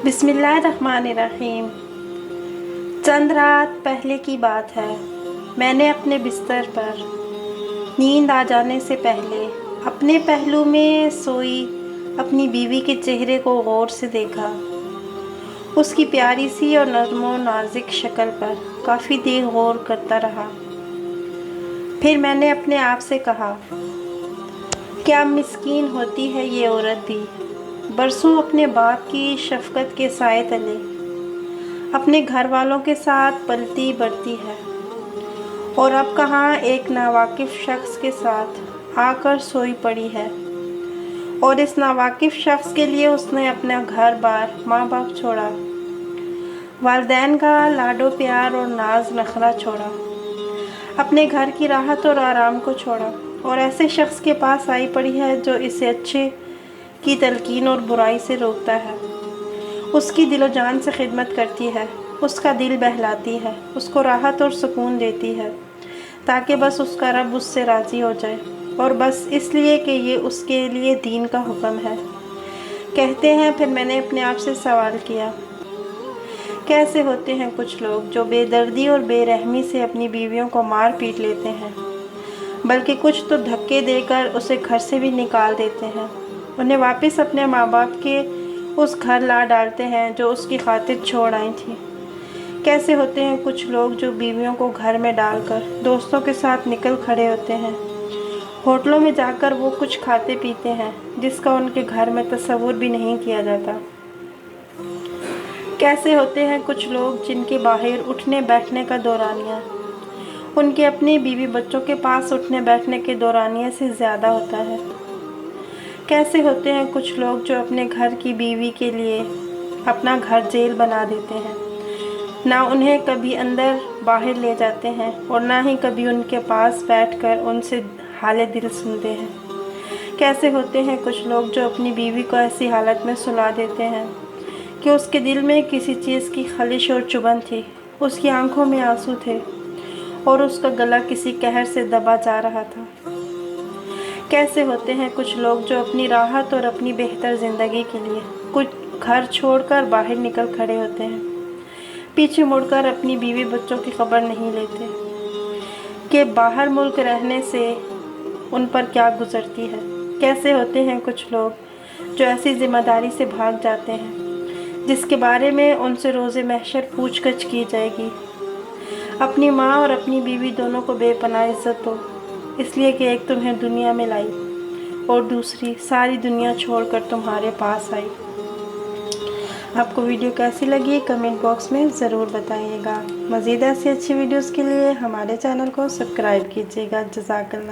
बिस्मिल्लाहिर्रहमानिर्रहीम। चंद रात पहले की बात है। मैंने अपने बिस्तर पर नींद आ जाने से पहले अपने पहलू में सोई अपनी बीवी के चेहरे को गौर से देखा। उसकी प्यारी सी और नर्म नाजुक शक्ल पर काफ़ी देर गौर करता रहा। फिर मैंने अपने आप से कहा, क्या मिस्कीन होती है ये औरत भी। बरसों अपने बाप की शफ़क़त के साए तले अपने घर वालों के साथ पलती बढ़ती है और अब कहाँ एक नावाकिफ़ शख्स के साथ आकर सोई पड़ी है। और इस नावाकिफ़ शख्स के लिए उसने अपना घर बार माँ बाप छोड़ा, वालिदैन का लाडो प्यार और नाज नखरा छोड़ा, अपने घर की राहत और आराम को छोड़ा और ऐसे शख्स के पास आई पड़ी है जो इसे अच्छे की तलकीन और बुराई से रोकता है, उसकी दिलो जान से खिदमत करती है, उसका दिल बहलाती है, उसको राहत और सुकून देती है ताकि बस उसका रब उससे राज़ी हो जाए और बस इसलिए कि ये उसके लिए दीन का हुक्म है। कहते हैं फिर मैंने अपने आप से सवाल किया, कैसे होते हैं कुछ लोग जो बेदर्दी और बेरहमी से अपनी बीवियों को मार पीट लेते हैं, बल्कि कुछ तो धक्के देकर उसे घर से भी निकाल देते हैं, उन्हें वापस अपने माँ बाप के उस घर ला डालते हैं जो उसकी खातिर छोड़ आई थी। कैसे होते हैं कुछ लोग जो बीवियों को घर में डालकर दोस्तों के साथ निकल खड़े होते हैं, होटलों में जाकर वो कुछ खाते पीते हैं जिसका उनके घर में तसव्वुर भी नहीं किया जाता। कैसे होते हैं कुछ लोग जिनके बाहर उठने बैठने का दौरानिया उनके अपने बीवी बच्चों के पास उठने बैठने के दौरानिए से ज़्यादा होता है। कैसे होते हैं कुछ लोग जो अपने घर की बीवी के लिए अपना घर जेल बना देते हैं, ना उन्हें कभी अंदर बाहर ले जाते हैं और ना ही कभी उनके पास बैठकर उनसे हाले दिल सुनते हैं। कैसे होते हैं कुछ लोग जो अपनी बीवी को ऐसी हालत में सुला देते हैं कि उसके दिल में किसी चीज़ की खलिश और चुभन थी, उसकी आंखों में आंसू थे और उसका गला किसी कहर से दबा जा रहा था। कैसे होते हैं कुछ लोग जो अपनी राहत और अपनी बेहतर ज़िंदगी के लिए कुछ घर छोड़कर बाहर निकल खड़े होते हैं, पीछे मुड़कर अपनी बीवी बच्चों की खबर नहीं लेते कि बाहर मुल्क रहने से उन पर क्या गुजरती है। कैसे होते हैं कुछ लोग जो ऐसी ज़िम्मेदारी से भाग जाते हैं जिसके बारे में उनसे रोज़े महशर पूछगछ की जाएगी। अपनी माँ और अपनी बीवी दोनों को बेपनाह इज़्ज़त दो, इसलिए कि एक तुम्हें दुनिया में लाई और दूसरी सारी दुनिया छोड़कर तुम्हारे पास आई। आपको वीडियो कैसी लगी कमेंट बॉक्स में ज़रूर बताइएगा। मज़ीद ऐसी अच्छी वीडियोस के लिए हमारे चैनल को सब्सक्राइब कीजिएगा। जज़ाकल्लाह।